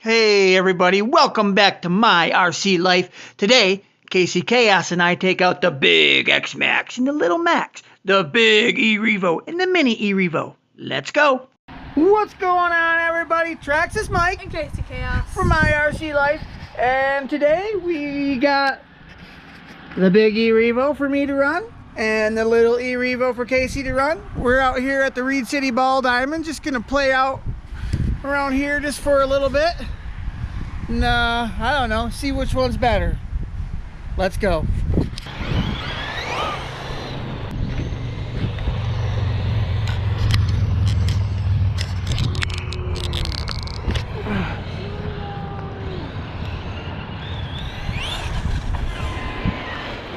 Hey everybody, welcome back to my RC life. Today, Casey Chaos and I take out the big X-Maxx and the little Max, the big E-Revo and the mini E-Revo. Let's go. What's going on everybody? Traxxas Mike and Casey Chaos for my RC life. And today we got the big E-Revo for me to run and the little E-Revo for Casey to run. We're out here at the Reed City Ball Diamond, just gonna play out around here just for a little bit. And I don't know, see which one's better. Let's go.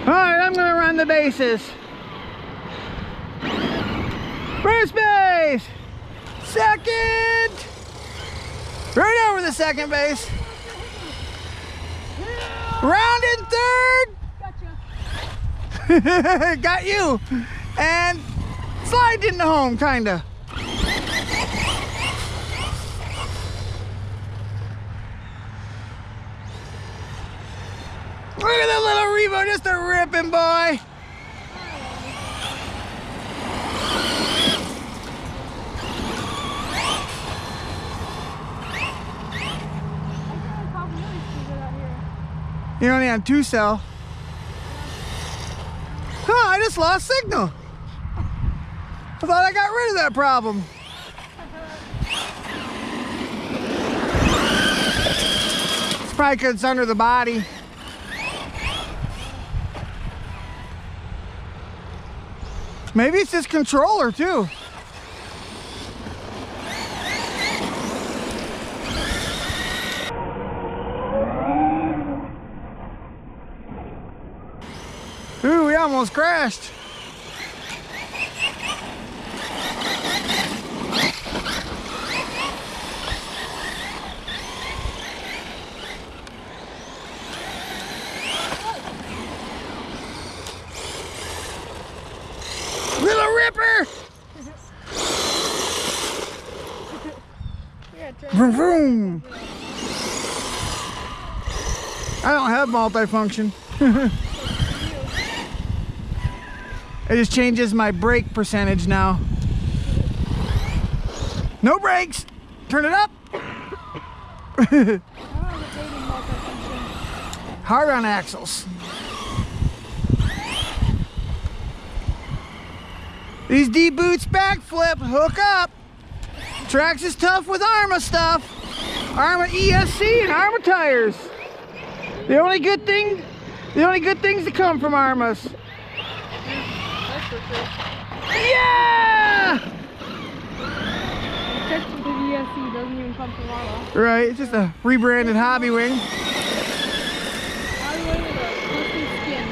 Alright, I'm gonna run the bases. First base! Second! Right over the second base. Round in third. Gotcha. Got you. And slide into home, kinda. Look at the little Revo, just a ripping boy. You're only on 2 cell. Huh, I just lost signal. I thought I got rid of that problem. It's probably because it's under the body. Maybe it's this controller too. Ooh, we almost crashed. Little Ripper! Vroom vroom! I don't have multifunction. It just changes my brake percentage now. No brakes! Turn it up! Hard on axles. These D-boots backflip, hook up. Traxxas is tough with Arma stuff. Arma ESC and Arma tires. The only good things to come from Armas. Yeah! Technically, the ESC doesn't even come from Arma. Right, it's just a rebranded Hobby Wing. Hobby Wing with a custom skin.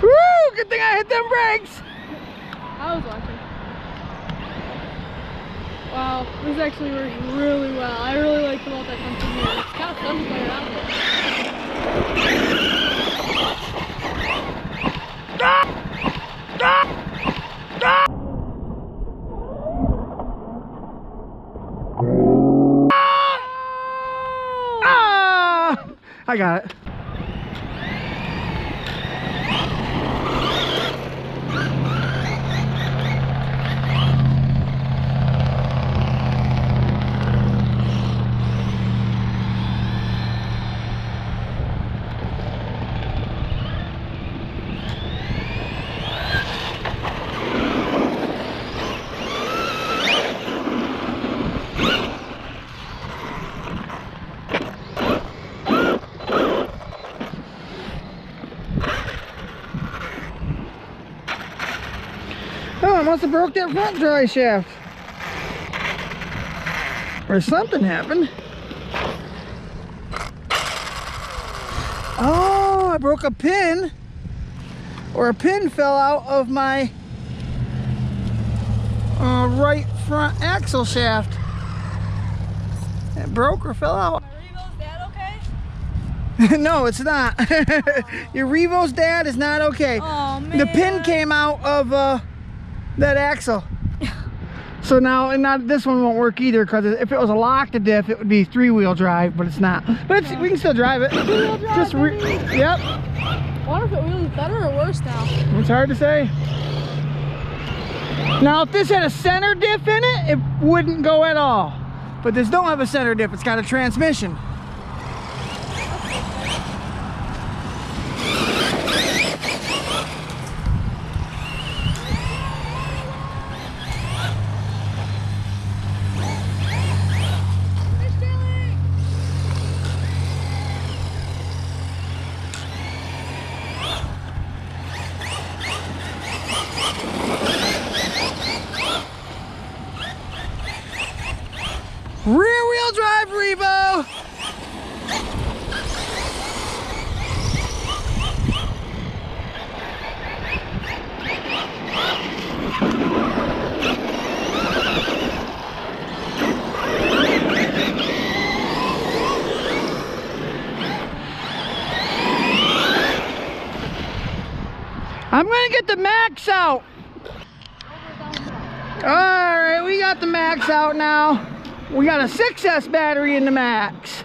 Woo! Good thing I hit them brakes. I was watching. Wow, this is actually working really well. I really like the multi-function here. It's kind of fun to play around with. I got it. Oh, I must have broke that front dry shaft. Or something happened. Oh, I broke a pin. Or a pin fell out of my right front axle shaft. It broke or fell out. My Revo's dad okay? No, it's not. Your Revo's dad is not okay. Oh man. The pin came out of that axle. So now, and now this one won't work either, because if it was a locked diff, it would be 3-wheel drive, but it's not. But it's, we can still drive it. 2-wheel drive, Yep. I wonder if it wheels better or worse now. It's hard to say. Now, if this had a center diff in it, it wouldn't go at all. But this don't have a center diff, it's got a transmission. Rear-wheel drive Revo! I'm gonna get the Maxx out. Alright, we got the Maxx out now. We got a 6S battery in the Maxx.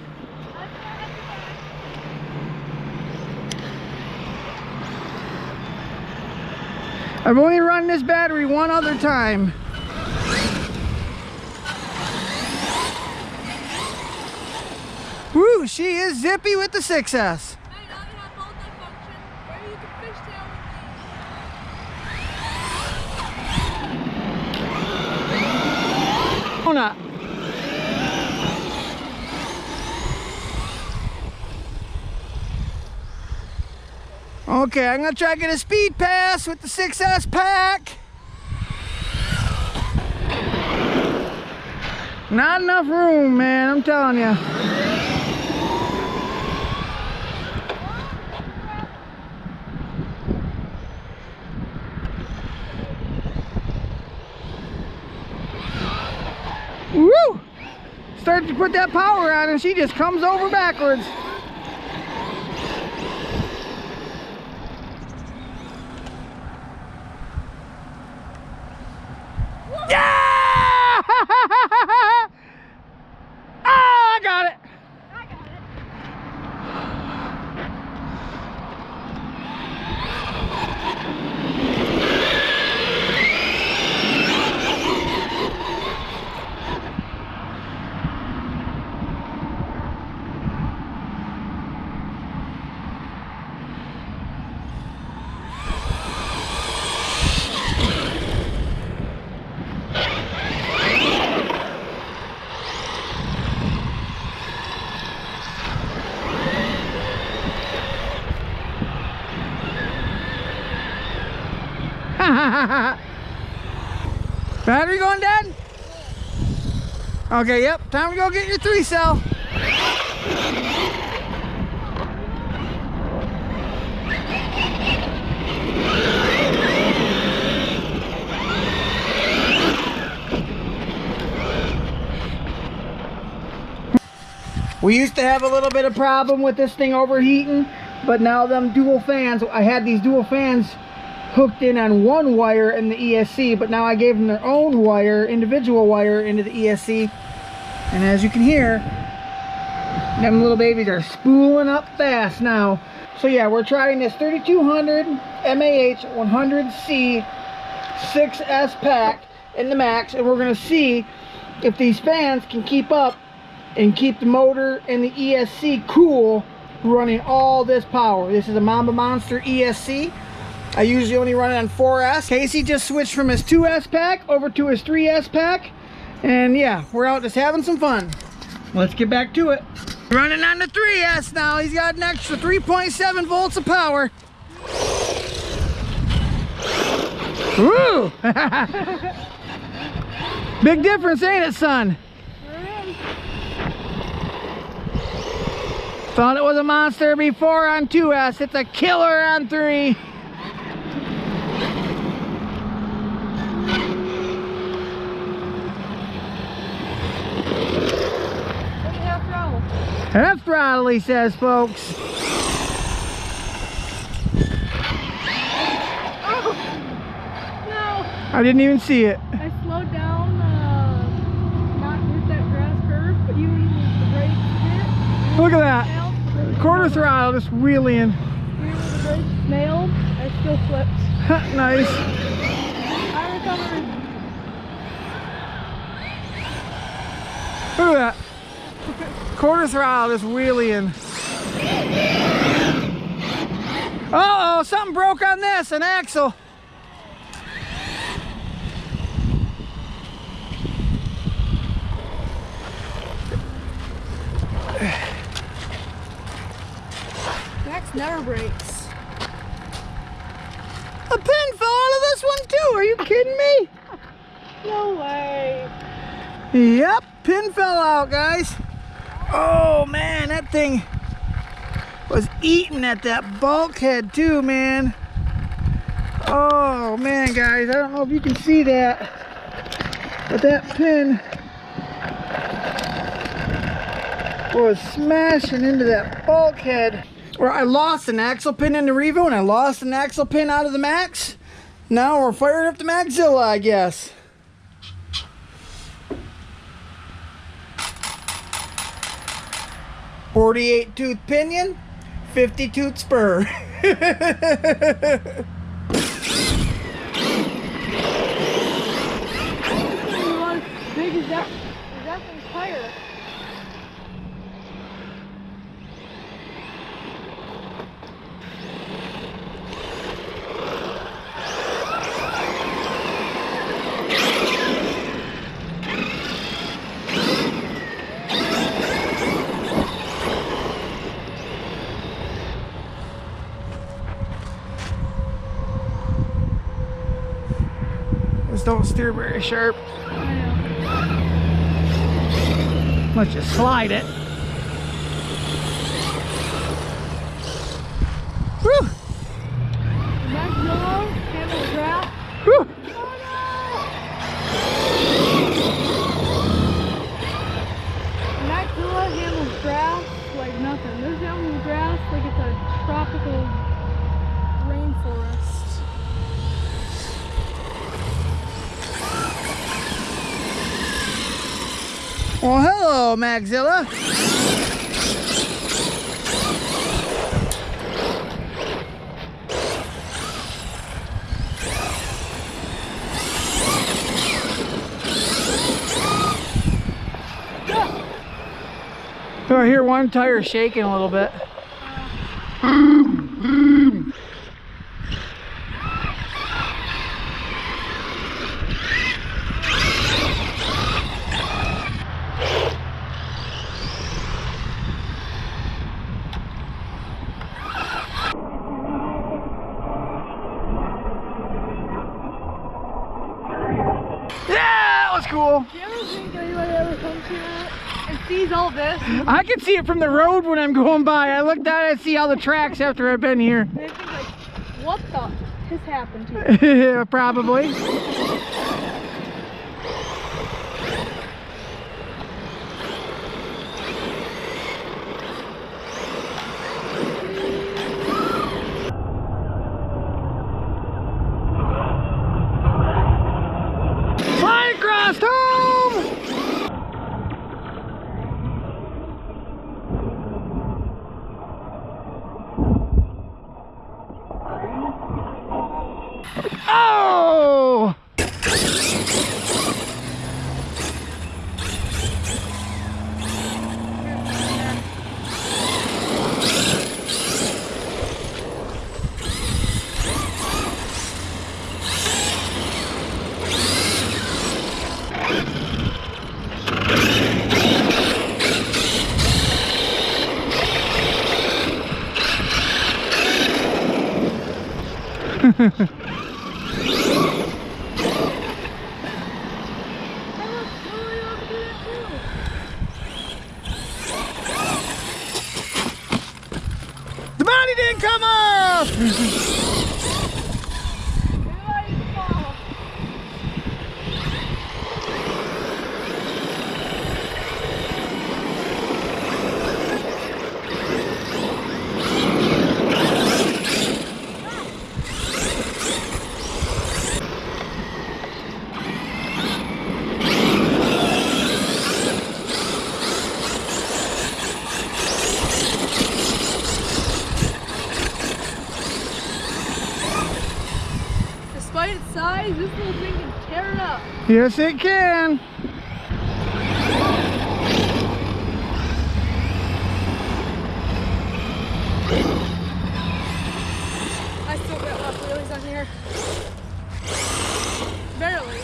I've only run this battery one other time. Woo, she is zippy with the 6S. Not. Okay, I'm gonna try to get a speed pass with the 6S pack. Not enough room, man, I'm telling you. Woo! Started to put that power on and she just comes over backwards. Yeah! Oh, I got it. Battery going dead? Okay, yep, time to go get your 3-cell. We used to have a little bit of problem with this thing overheating, but now them dual fans, I had these dual fans hooked in on one wire in the ESC, but now I gave them their own wire, individual wire into the ESC, and as you can hear, them little babies are spooling up fast now. So yeah, we're trying this 3200 MAH 100C 6S pack in the Maxx, and we're going to see if these fans can keep up and keep the motor and the ESC cool running all this power. This is a Mamba Monster ESC. I usually only run it on 4S. Casey just switched from his 2S pack over to his 3S pack. And yeah, we're out just having some fun. Let's get back to it. Running on the 3S now. He's got an extra 3.7 volts of power. Woo! Big difference, ain't it, son? Thought it was a monster before on 2S. It's a killer on 3. Half throttle, he says, folks. Oh, no. I didn't even see it. I slowed down Look at that. Quarter throttle, just wheeling. Here with the brakes nailed, I still flipped. Nice. I recovered. Look at that. Quarter throttle, just wheeling. Uh-oh, something broke on this, an axle. Max never breaks. A pin fell out of this one too, are you kidding me? No way. Yep, pin fell out, guys. Oh man, that thing was eating at that bulkhead too, man. Oh man, guys, I don't know if you can see that, but that pin was smashing into that bulkhead. Well, I lost an axle pin in the Revo and I lost an axle pin out of the Maxx. Now we're firing up the Maxilla, I guess. .48 tooth pinion, 50 tooth spur. Big as that thing's tire. Just don't steer very sharp. Let's just slide it. Woo! Maxilla handles draft. Woo! Oh no! Maxilla handles grass like nothing. This handles grass like it's a tropical rainforest. Well, hello, Maxilla. Oh, I hear one tire shaking a little bit. Cool. Do you ever think anybody ever comes here and sees all this? I can see it from the road when I'm going by. I looked down and see all the tracks after I've been here. And they think like, what the has happened to you? Probably. Oh! The body didn't come off! Yes, it can. I still got left wheelies on here. Barely.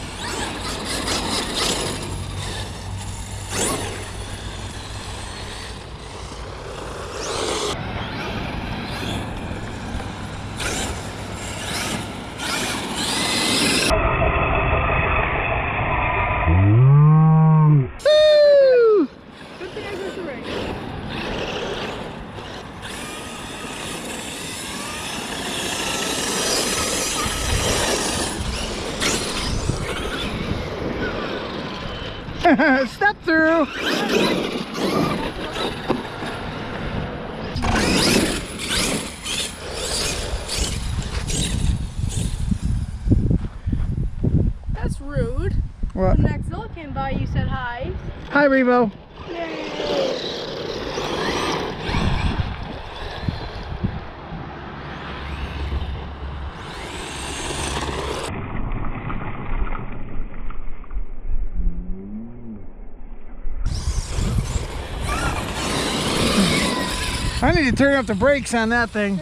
Woo! Good thing I just raced. Step through. That's rude. What? The next Zilla came by, you said hi. Hi, Revo. I need to turn up the brakes on that thing.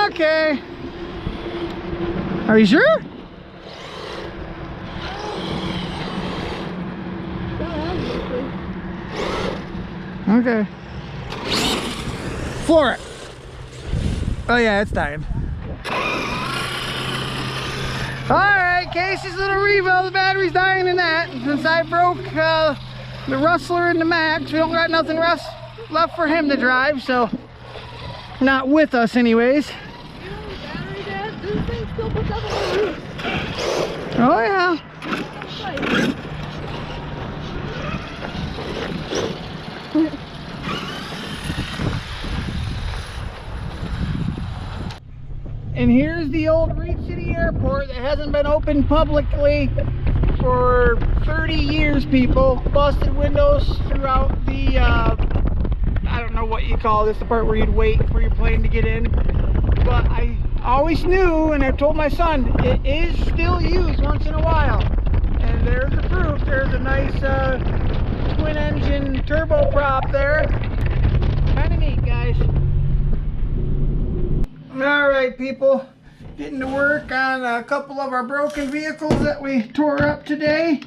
Okay. Are you sure? Okay. Floor it. Oh yeah, it's dying. Alright, Casey's little Revo, the battery's dying in that. Since I broke the Rustler and the Maxx, we don't got nothing left for him to drive, so not with us anyways. You know the battery, Dad? This thing still puts up on the roof. Oh yeah. And here's the old Reed City Airport that hasn't been opened publicly for 30 years, people. Busted windows throughout the, I don't know what you call this, the part where you'd wait for your plane to get in. But I always knew, and I told my son, it is still used once in a while. And there's the proof. There's a nice twin engine turboprop there. Kind of neat, guys. Alright, people, getting to work on a couple of our broken vehicles that we tore up today.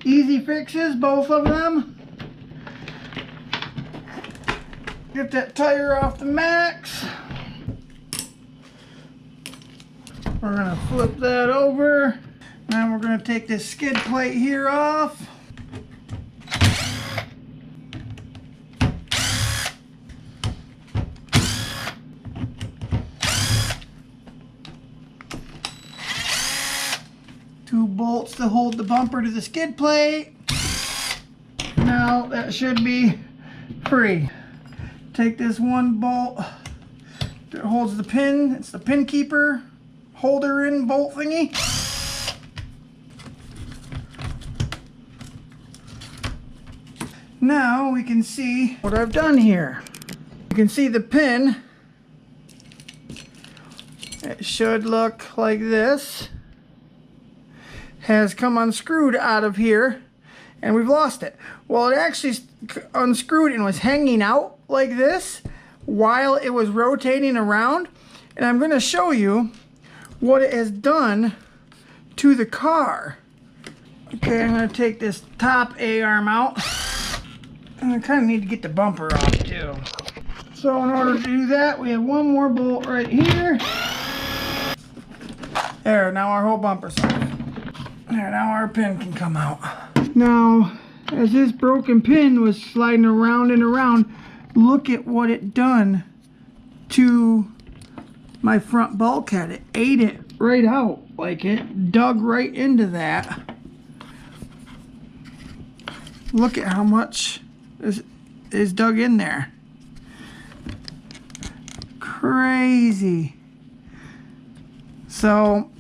Easy fixes, both of them. Get that tire off the Maxx. We're going to flip that over. Now we're going to take this skid plate here off. Two bolts to hold the bumper to the skid plate. Now that should be free. Take this one bolt that holds the pin. It's the pin keeper holder in bolt thingy. Now we can see what I've done here. You can see the pin. It should look like this. Has come unscrewed out of here, and we've lost it. Well, it actually unscrewed and was hanging out like this while it was rotating around, and I'm going to show you what it has done to the car. Okay, I'm going to take this top A-arm out, and I kind of need to get the bumper off too. So in order to do that, we have one more bolt right here. There, now our whole bumper's off. There, now our pin can come out. Now, as this broken pin was sliding around and around, look at what it done to my front bulkhead. It ate it right out. Like, it dug right into that. Look at how much is dug in there. Crazy. So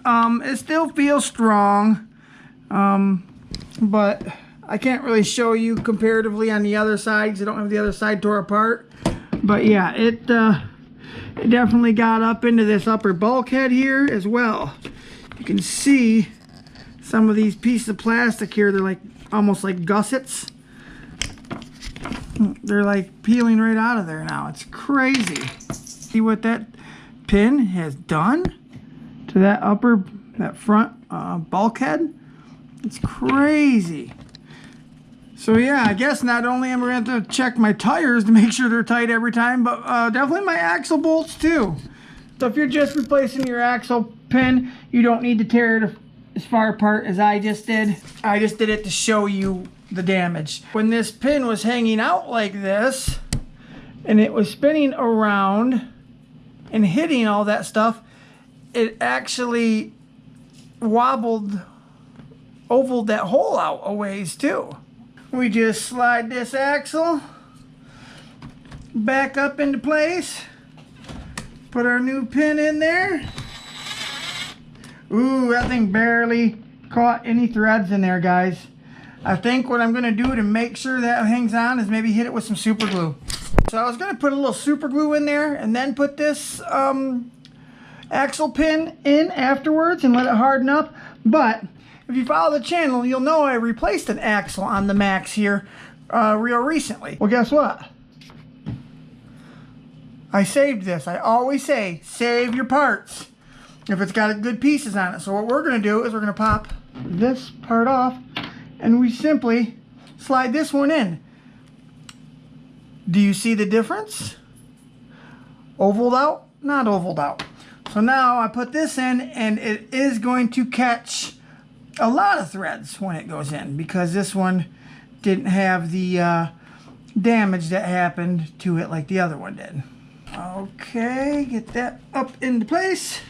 it still feels strong, but I can't really show you comparatively on the other side because I don't have the other side tore apart. But yeah, it definitely got up into this upper bulkhead here as well. You can see some of these pieces of plastic here, they're like almost like gussets. They're like peeling right out of there now. It's crazy. See what that pin has done to that front bulkhead? It's crazy. So yeah, I guess not only am I going to have to check my tires to make sure they're tight every time, but definitely my axle bolts too. So if you're just replacing your axle pin, you don't need to tear it as far apart as I just did. I just did it to show you the damage. When this pin was hanging out like this, and it was spinning around and hitting all that stuff, it actually ovaled that hole out a ways too. We just slide this axle back up into place, put our new pin in there. Ooh, that thing barely caught any threads in there, guys. I think what I'm going to do to make sure that hangs on is maybe hit it with some super glue. So I was going to put a little super glue in there and then put this axle pin in afterwards and let it harden up. But if you follow the channel, you'll know I replaced an axle on the Maxx here real recently. Well, guess what? I saved this. I always say, save your parts if it's got good pieces on it. So what we're going to do is we're going to pop this part off and we simply slide this one in. Do you see the difference? Ovaled out, not ovaled out. So now I put this in and it is going to catch a lot of threads when it goes in because this one didn't have the damage that happened to it like the other one did. Okay, get that up into place.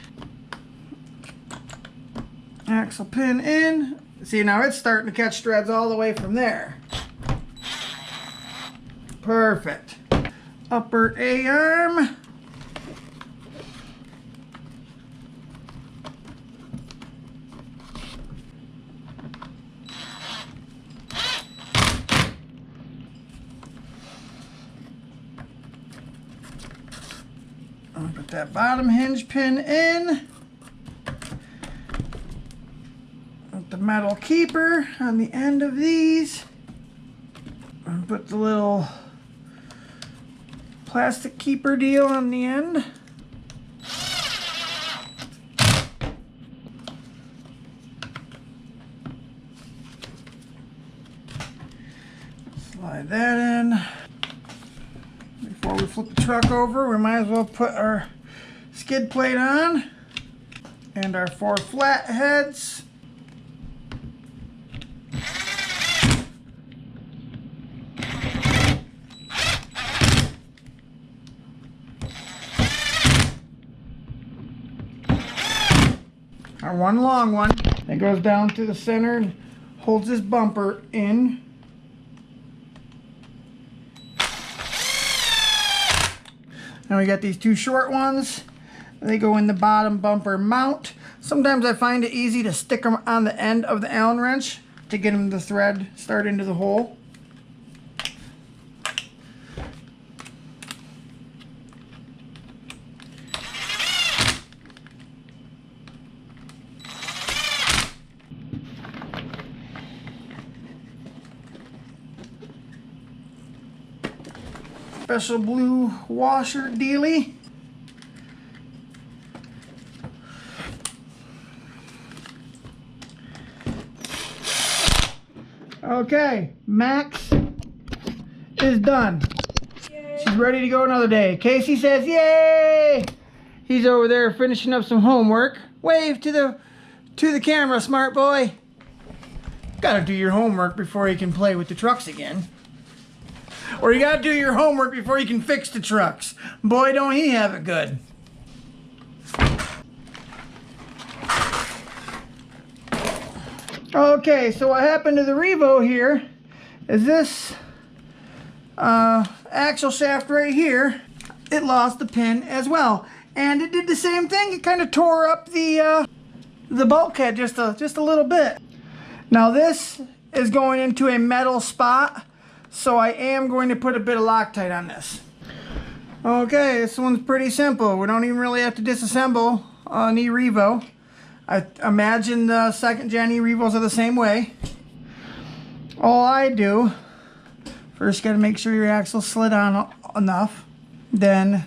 Axle pin in. See, now it's starting to catch threads all the way from there. Perfect. Upper A-arm. I'll put that bottom hinge pin in. Put the metal keeper on the end of these. And put the little plastic keeper deal on the end. Slide that in. Before we flip the truck over, we might as well put our skid plate on and our 4 flat heads. Our one long one that goes down to the center and holds this bumper in. Now we got these 2 short ones. They go in the bottom bumper mount. Sometimes I find it easy to stick them on the end of the Allen wrench to get them the thread start into the hole. Special blue washer dealie. Okay, Maxx is done. Yay. She's ready to go another day. Casey says, yay! He's over there finishing up some homework. Wave to the camera, smart boy. Gotta do your homework before you can play with the trucks again. Or you gotta do your homework before you can fix the trucks. Boy, don't he have it good. Okay, so what happened to the Revo here is this axle shaft right here. It lost the pin as well, and it did the same thing. It kind of tore up the bulkhead just a little bit. Now this is going into a metal spot, so I am going to put a bit of Loctite on this. Okay, this one's pretty simple. We don't even really have to disassemble an E-Revo. I imagine the second gen E-Revos are the same way. All I do, first you got to make sure your axle's slid on enough. Then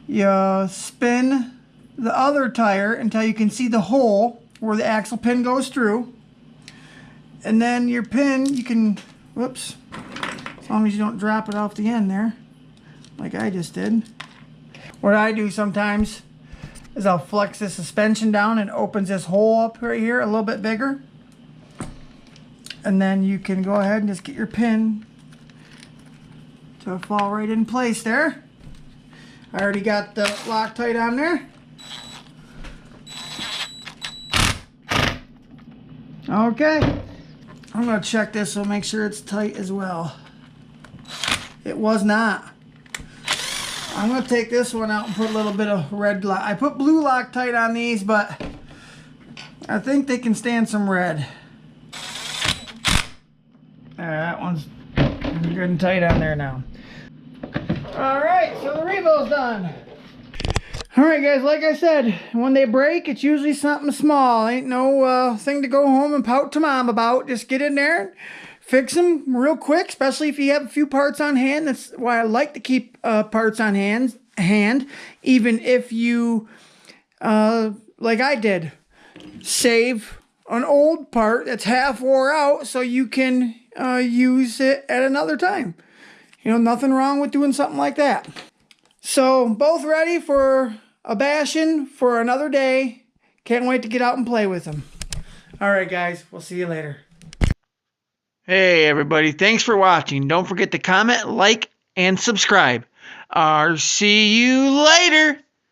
you spin the other tire until you can see the hole where the axle pin goes through. And then your pin, you can, whoops, as long as you don't drop it off the end there, like I just did. What I do sometimes is I'll flex the suspension down and opens this hole up right here a little bit bigger. And then you can go ahead and just get your pin to fall right in place there. I already got the Loctite on there. Okay, I'm gonna check this so make sure it's tight as well. It was not. I'm gonna take this one out and put a little bit of red I put blue Loctite on these, but I think they can stand some red. That one's good and tight on there now. Alright, so the Revo's done. Alright guys, like I said, when they break, it's usually something small. Ain't no thing to go home and pout to mom about. Just get in there and fix them real quick, especially if you have a few parts on hand. That's why I like to keep parts on hand, even if you, like I did, save an old part that's half wore out so you can use it at another time. You know, nothing wrong with doing something like that. So, both ready for a bashing for another day. Can't wait to get out and play with them. Alright guys, we'll see you later. Hey everybody, thanks for watching. Don't forget to comment, like, and subscribe. See you later.